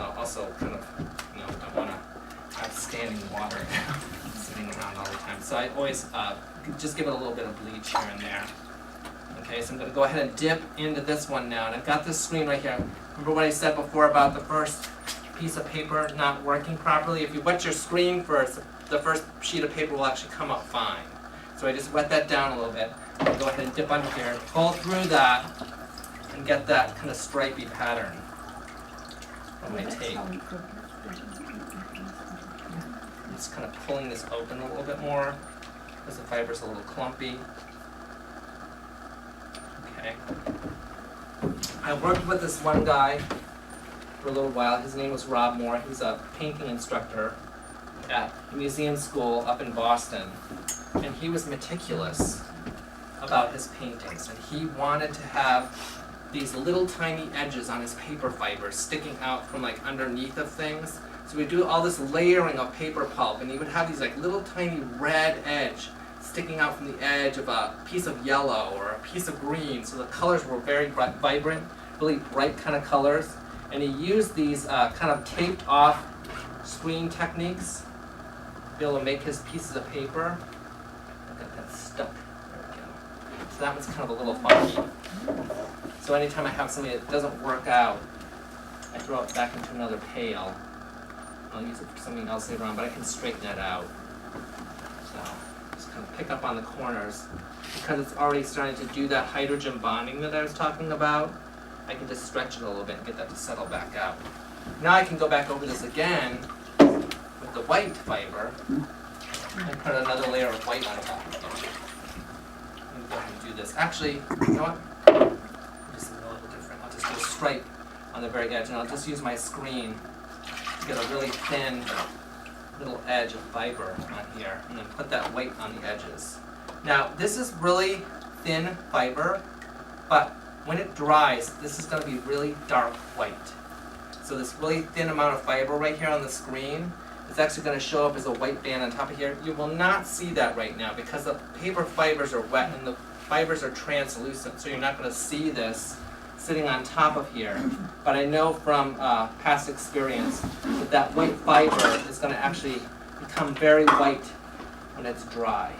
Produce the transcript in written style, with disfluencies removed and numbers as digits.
also kind of, don't want to have standing water sitting around all the time. So I always just give it a little bit of bleach here and there. Okay, so I'm going to go ahead and dip into this one now. And I've got this screen right here. Remember what I said before about the first piece of paper not working properly? If you wet your screen first, the first sheet of paper will actually come out fine. So I just wet that down a little bit. I'll go ahead and dip under here, pull through that, and get that kind of stripy pattern on my tape. Just kind of pulling this open a little bit more because the fiber's a little clumpy. Okay. I worked with this one guy for a little while. His name was Rob Moore. He's a painting instructor at a museum school up in Boston. And he was meticulous about his paintings. And he wanted to have these little tiny edges on his paper fibers sticking out from like underneath of things. So we do all this layering of paper pulp, and he would have these like little tiny red edge sticking out from the edge of a piece of yellow or a piece of green. So the colors were very vibrant, really bright kind of colors. And he used these kind of taped off screen techniques to be able to make his pieces of paper. I got that stuck. There we go. So that one's kind of a little funky. So anytime I have something that doesn't work out, I throw it back into another pail. I'll use it for something else later on, but I can straighten that out. So just kind of pick up on the corners. Because it's already starting to do that hydrogen bonding that I was talking about, I can just stretch it a little bit and get that to settle back out. Now I can go back over this again with the white fiber and put another layer of white on top of it. Let me go ahead and do this. Actually, you know what? Just a little different. I'll just do a stripe on the very edge, and I'll just use my screen to get a really thin little edge of fiber on here, and then put that white on the edges. Now, this is really thin fiber, but when it dries, this is going to be really dark white. So this really thin amount of fiber right here on the screen is actually going to show up as a white band on top of here. You will not see that right now because the paper fibers are wet and the fibers are translucent, so you're not going to see this sitting on top of here. But I know from past experience that that white fiber is going to actually become very white when it's dry.